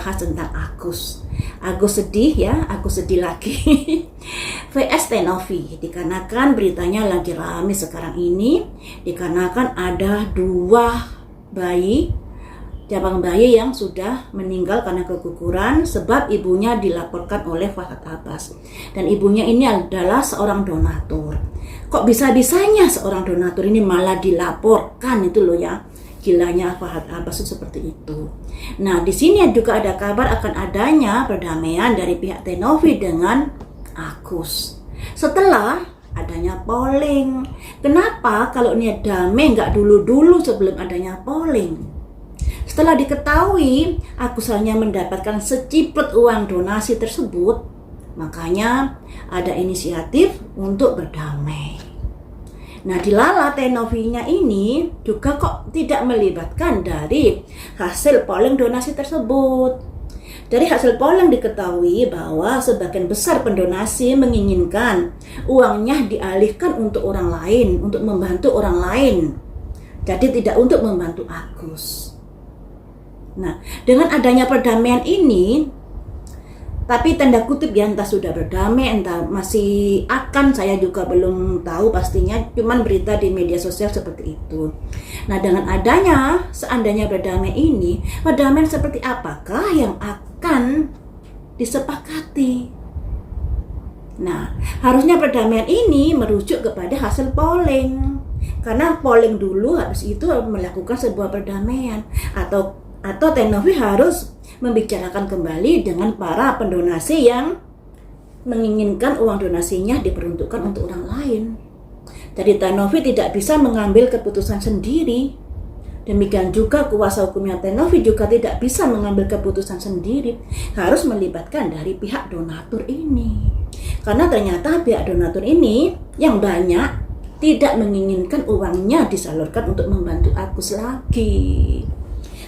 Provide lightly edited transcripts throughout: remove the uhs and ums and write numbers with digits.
membahas tentang Agus. Agus sedih ya, Agus sedih lagi. VS Tenovi, dikarenakan beritanya lagi rame sekarang ini, dikarenakan ada 2 bayi, cabang bayi yang sudah meninggal karena keguguran sebab ibunya dilaporkan oleh Fahad Abbas. Dan ibunya ini adalah seorang donatur. Kok bisa-bisanya seorang donatur ini malah dilaporkan, itu loh ya. Gilanya Fahad Abbas itu seperti itu. Nah, di sini juga ada kabar akan adanya perdamaian dari pihak Tenovi dengan Agus. Setelah adanya polling. Kenapa kalau niat damai nggak dulu-dulu sebelum adanya polling? Setelah diketahui Agus hanya mendapatkan seciput uang donasi tersebut, makanya ada inisiatif untuk berdamai. Nah, dilala Tenovinya ini juga kok tidak melibatkan dari hasil polling donasi tersebut. Dari hasil polling diketahui bahwa sebagian besar pendonasi menginginkan uangnya dialihkan untuk orang lain, untuk membantu orang lain. Jadi tidak untuk membantu Agus. Nah, dengan adanya perdamaian ini, tapi tanda kutip ya, entah sudah berdamai, entah masih akan, saya juga belum tahu pastinya, cuman berita di media sosial seperti itu. Nah, dengan adanya seandainya berdamai ini, perdamaian seperti apakah yang akan disepakati? Nah, harusnya perdamaian ini merujuk kepada hasil polling. Karena polling dulu, habis itu melakukan sebuah perdamaian. Atau Tenovi harus membicarakan kembali dengan para pendonasi yang menginginkan uang donasinya diperuntukkan untuk orang lain. Jadi Tenovi tidak bisa mengambil keputusan sendiri. Demikian juga kuasa hukumnya Tenovi juga tidak bisa mengambil keputusan sendiri. Harus melibatkan dari pihak donatur ini. Karena ternyata pihak donatur ini yang banyak tidak menginginkan uangnya disalurkan untuk membantu Agus lagi.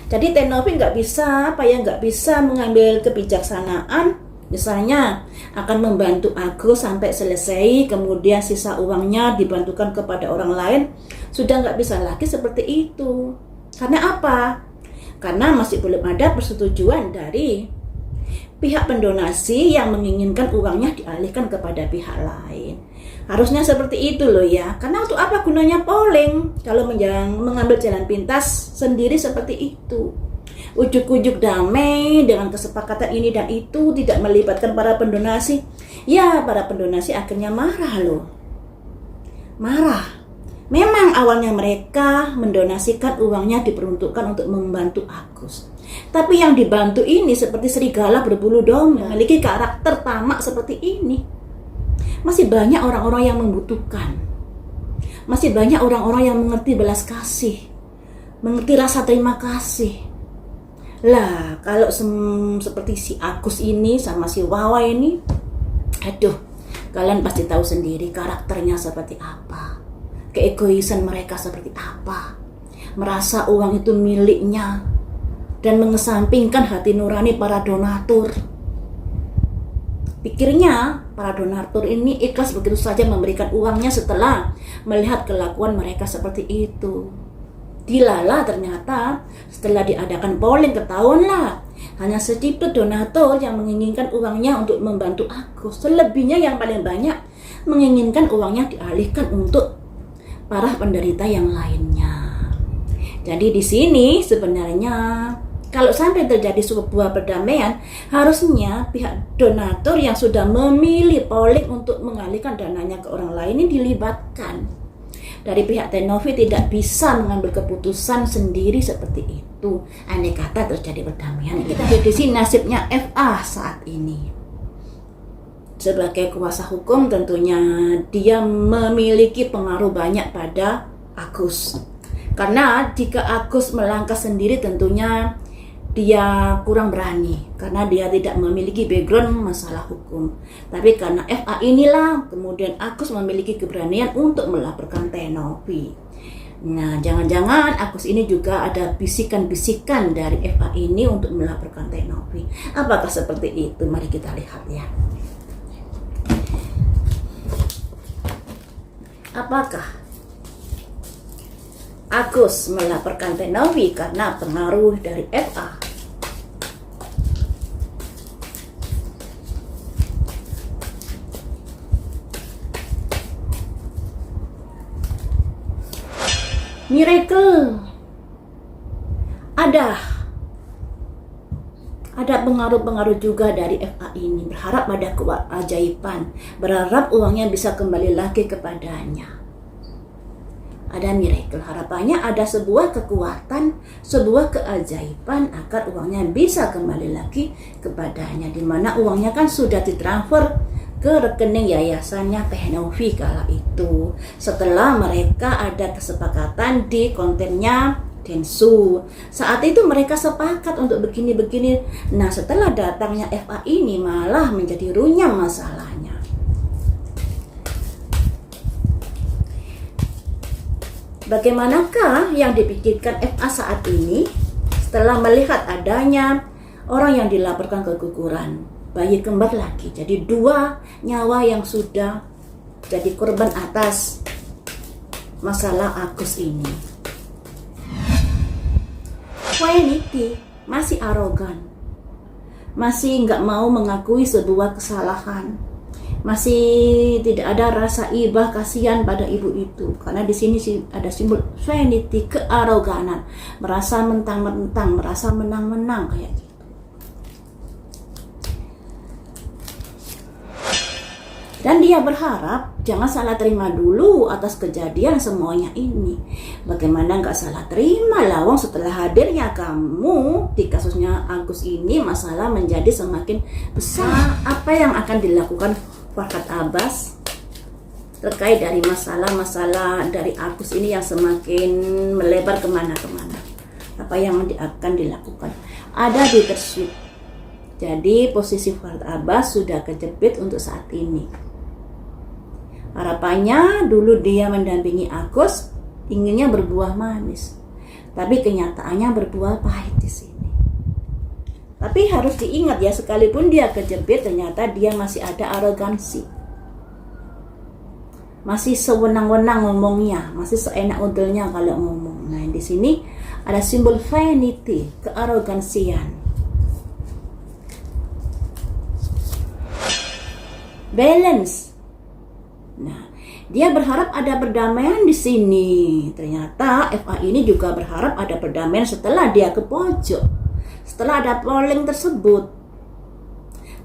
Jadi Tenovi nggak bisa mengambil kebijaksanaan, misalnya akan membantu Agus sampai selesai, kemudian sisa uangnya dibantukan kepada orang lain, sudah nggak bisa lagi seperti itu. Karena apa? Karena masih belum ada persetujuan dari pihak pendonasi yang menginginkan uangnya dialihkan kepada pihak lain. Harusnya seperti itu loh ya. Karena untuk apa gunanya polling kalau mengambil jalan pintas sendiri seperti itu. Ujuk-ujuk damai dengan kesepakatan ini dan itu, tidak melibatkan para pendonasi. Ya, para pendonasi akhirnya marah loh. Marah. Memang awalnya mereka mendonasikan uangnya diperuntukkan untuk membantu Agus. Tapi yang dibantu ini seperti serigala berbulu domba, memiliki karakter tamak seperti ini. Masih banyak orang-orang yang membutuhkan. Masih banyak orang-orang yang mengerti belas kasih, mengerti rasa terima kasih. Lah, kalau seperti si Agus ini sama si Wawa ini, aduh, kalian pasti tahu sendiri karakternya seperti apa. Keegoisan mereka seperti apa. Merasa uang itu miliknya dan mengesampingkan hati nurani para donatur. Pikirnya para donatur ini ikhlas begitu saja memberikan uangnya setelah melihat kelakuan mereka seperti itu. Dilala ternyata setelah diadakan polling ketahuanlah hanya sedikit donatur yang menginginkan uangnya untuk membantu Agus. Selebihnya yang paling banyak menginginkan uangnya dialihkan untuk para penderita yang lainnya. Jadi di sini sebenarnya kalau sampai terjadi sebuah perdamaian, harusnya pihak donatur yang sudah memilih polling untuk mengalihkan dananya ke orang lain ini dilibatkan. Dari pihak Tenovi tidak bisa mengambil keputusan sendiri seperti itu. Andai kata terjadi perdamaian, kita lihat di sini nasibnya FA saat ini. Sebagai kuasa hukum tentunya dia memiliki pengaruh banyak pada Agus. Karena jika Agus melangkah sendiri tentunya dia kurang berani karena dia tidak memiliki background masalah hukum. Tapi karena FA inilah kemudian Agus memiliki keberanian untuk melaporkan Tenovi. Nah, jangan-jangan Agus ini juga ada bisikan-bisikan dari FA ini untuk melaporkan Tenovi. Apakah seperti itu? Mari kita lihat ya. Apakah Agus melaporkan Tenovi karena pengaruh dari FA? miracle. Ada pengaruh-pengaruh juga dari FA ini, berharap pada keajaiban, berharap uangnya bisa kembali lagi kepadanya. Ada miracle, harapannya ada sebuah kekuatan, sebuah keajaiban agar uangnya bisa kembali lagi kepadanya, di mana uangnya kan sudah ditransfer ke rekening yayasannya Teh Novi kala itu. Setelah mereka ada kesepakatan di kontennya Densu. Saat itu mereka sepakat untuk begini-begini. Nah, setelah datangnya FA ini malah menjadi runyam masalahnya. Bagaimanakah yang dipikirkan FA saat ini setelah melihat adanya orang yang dilaporkan keguguran, bayi kembar lagi? Jadi 2 nyawa yang sudah jadi korban atas masalah Agus ini. Vanity masih arogan, masih nggak mau mengakui sebuah kesalahan, masih tidak ada rasa iba kasihan pada ibu itu, karena di sini ada simbol vanity, kearoganan, merasa mentang-mentang, merasa menang-menang kayak gitu. Dan dia berharap jangan salah terima dulu atas kejadian semuanya ini. Bagaimana nggak salah terima, lawang setelah hadirnya kamu di kasusnya Agus ini, masalah menjadi semakin besar. Apa yang akan dilakukan Farhad Abbas terkait dari masalah-masalah dari Agus ini yang semakin melebar kemana-kemana? Apa yang akan dilakukan? Ada di tersweet. Jadi posisi Farhad Abbas sudah kejepit untuk saat ini. Harapannya dulu dia mendampingi Agus, inginnya berbuah manis, tapi kenyataannya berbuah pahit di sini. Tapi harus diingat ya, sekalipun dia kejepit, ternyata dia masih ada arogansi, masih sewenang-wenang ngomongnya, masih seenak udelnya kalau ngomong. Nah, di sini ada simbol vanity, kearogansian. Balance. Nah, dia berharap ada perdamaian di sini. Ternyata FA ini juga berharap ada perdamaian setelah dia ke pojok, setelah ada polling tersebut.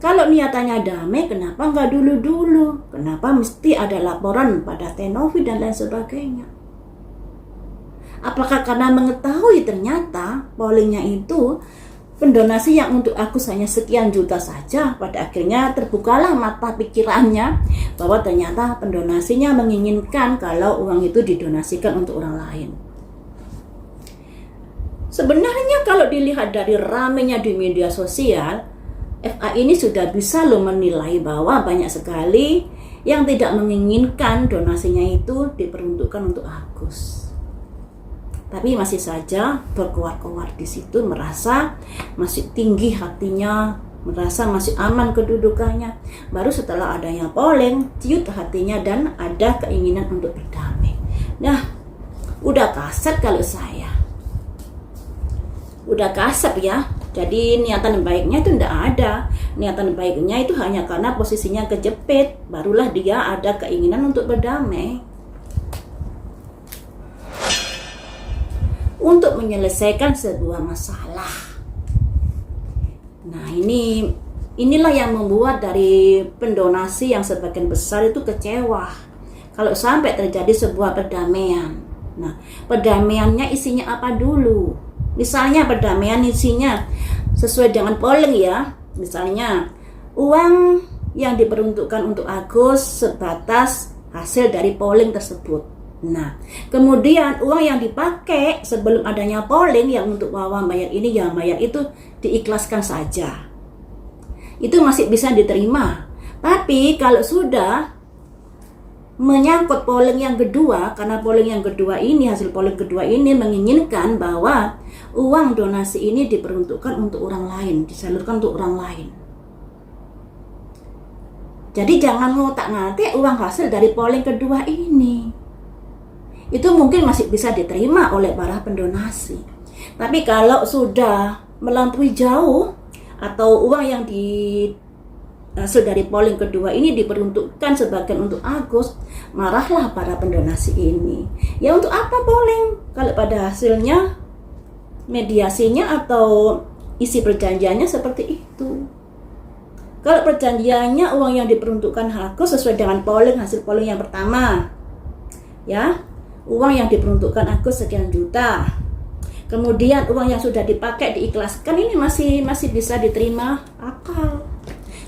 Kalau niatannya damai, kenapa nggak dulu-dulu? Kenapa mesti ada laporan pada Teh Novi dan lain sebagainya? Apakah karena mengetahui ternyata pollingnya itu pendonasi yang untuk Agus hanya sekian juta saja, pada akhirnya terbukalah mata pikirannya bahwa ternyata pendonasinya menginginkan kalau uang itu didonasikan untuk orang lain. Sebenarnya kalau dilihat dari ramenya di media sosial, FA ini sudah bisa menilai bahwa banyak sekali yang tidak menginginkan donasinya itu diperuntukkan untuk Agus. Tapi masih saja berkoar-koar di situ, merasa masih tinggi hatinya, merasa masih aman kedudukannya. Baru setelah adanya polling, ciut hatinya dan ada keinginan untuk berdamai. Nah, udah kasar kalau saya. Udah kasar ya. Jadi niatan baiknya itu tidak ada. Niatan baiknya itu hanya karena posisinya kejepit, barulah dia ada keinginan untuk berdamai. Untuk menyelesaikan sebuah masalah. Nah, inilah yang membuat dari pendonasi yang sebagian besar itu kecewa kalau sampai terjadi sebuah perdamaian. Nah, perdamaiannya isinya apa dulu? Misalnya perdamaian isinya sesuai dengan polling ya. Misalnya uang yang diperuntukkan untuk Agus sebatas hasil dari polling tersebut. Nah, kemudian uang yang dipakai sebelum adanya polling yang untuk Wawa bayar ini, ya bayar itu diikhlaskan saja. Itu masih bisa diterima. Tapi kalau sudah menyangkut polling yang kedua, karena polling yang kedua ini, hasil polling kedua ini menginginkan bahwa uang donasi ini diperuntukkan untuk orang lain, disalurkan untuk orang lain. Jadi jangan ngotak-ngatik uang hasil dari polling kedua ini. Itu mungkin masih bisa diterima oleh para pendonasi. Tapi kalau sudah melampaui jauh atau uang yang hasil dari polling kedua ini diperuntukkan sebagian untuk Agus, marahlah para pendonasi ini. Ya untuk apa polling kalau pada hasilnya mediasinya atau isi perjanjiannya seperti itu? Kalau perjanjiannya uang yang diperuntukkan Agus sesuai dengan polling, hasil polling yang pertama, ya, uang yang diperuntukkan Agus sekian juta. Kemudian uang yang sudah dipakai diikhlaskan, ini masih bisa diterima akal.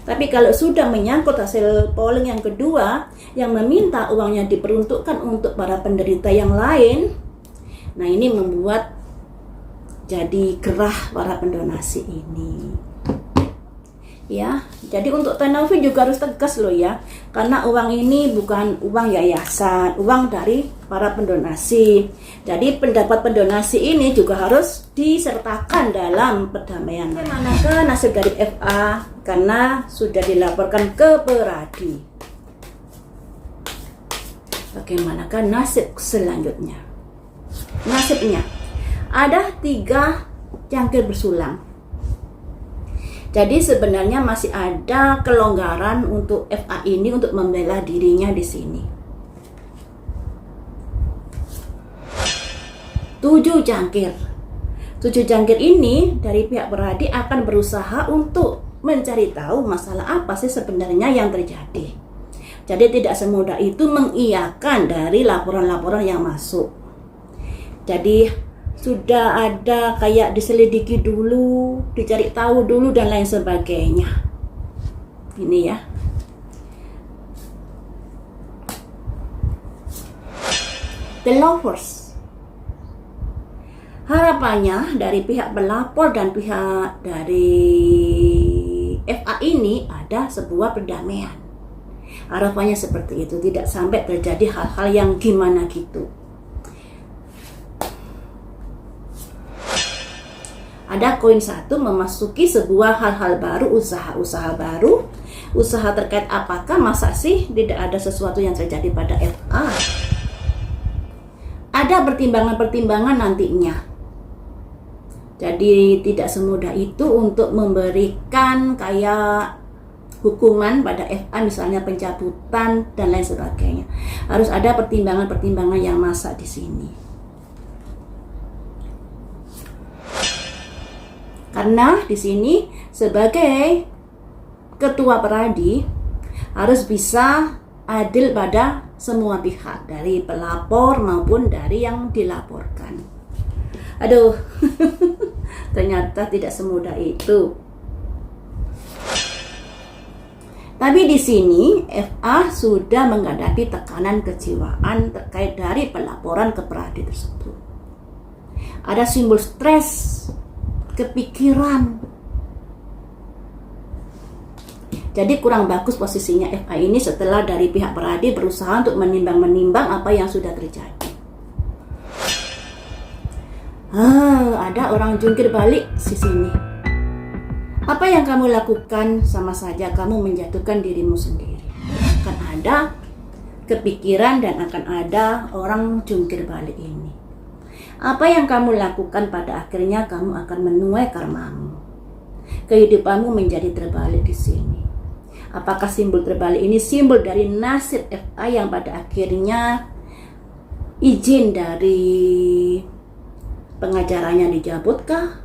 Tapi kalau sudah menyangkut hasil polling yang kedua yang meminta uangnya diperuntukkan untuk para penderita yang lain, nah ini membuat jadi gerah para pendonasi ini. Ya, jadi untuk Tenovi juga harus tegas loh ya, karena uang ini bukan uang yayasan, uang dari para pendonasi. Jadi pendapat pendonasi ini juga harus disertakan dalam perdamaian. Bagaimanakah nasib dari FA karena sudah dilaporkan ke Peradi? Bagaimanakah nasib selanjutnya? Nasibnya ada 3 cangkir bersulang. Jadi sebenarnya masih ada kelonggaran untuk FA ini untuk membela dirinya di sini. 7 cangkir. 7 cangkir ini dari pihak Peradi akan berusaha untuk mencari tahu masalah apa sih sebenarnya yang terjadi. Jadi tidak semudah itu mengiyakan dari laporan-laporan yang masuk. Jadi sudah ada kayak diselidiki dulu, dicari tahu dulu dan lain sebagainya. Ini ya. The lovers. Harapannya dari pihak pelapor dan pihak dari FA ini ada sebuah perdamaian. Harapannya seperti itu, tidak sampai terjadi hal-hal yang gimana gitu. Ada koin 1 memasuki sebuah hal-hal baru, usaha-usaha baru, usaha terkait apakah, masa sih tidak ada sesuatu yang terjadi pada FA? Ada pertimbangan-pertimbangan nantinya. Jadi tidak semudah itu untuk memberikan kayak hukuman pada FA, misalnya pencabutan dan lain sebagainya. Harus ada pertimbangan-pertimbangan yang masak di sini. Karena di sini sebagai ketua Peradi harus bisa adil pada semua pihak, dari pelapor maupun dari yang dilaporkan. Aduh, ternyata tidak semudah itu. Tapi di sini FA sudah menghadapi tekanan kejiwaan terkait dari pelaporan ke Peradi tersebut. Ada simbol stres, kepikiran. Jadi kurang bagus posisinya FA ini setelah dari pihak Peradi berusaha untuk menimbang-menimbang apa yang sudah terjadi. Ada orang jungkir balik di sini. Apa yang kamu lakukan sama saja kamu menjatuhkan dirimu sendiri. Akan ada kepikiran dan akan ada orang jungkir balik ini. Apa yang kamu lakukan pada akhirnya kamu akan menuai karmamu. Kehidupanmu menjadi terbalik di sini. Apakah simbol terbalik ini simbol dari nasib FA yang pada akhirnya izin dari pengacaranya dicabutkah?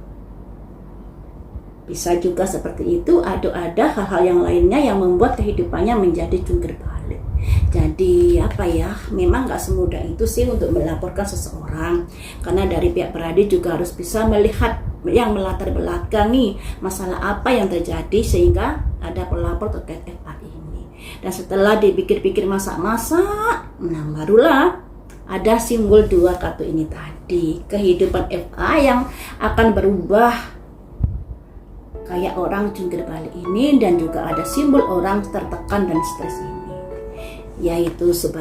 Bisa juga seperti itu, atau ada hal-hal yang lainnya yang membuat kehidupannya menjadi jungkir balik. Jadi apa ya, memang gak semudah itu sih untuk melaporkan seseorang, karena dari pihak Peradi juga harus bisa melihat yang melatar belakangi masalah apa yang terjadi sehingga ada pelapor terkait FA ini. Dan setelah dipikir-pikir masak-masak, nah barulah ada simbol 2 kartu ini tadi, kehidupan FA yang akan berubah kayak orang jungkir balik ini, dan juga ada simbol orang tertekan dan stres ini, yaitu sebagai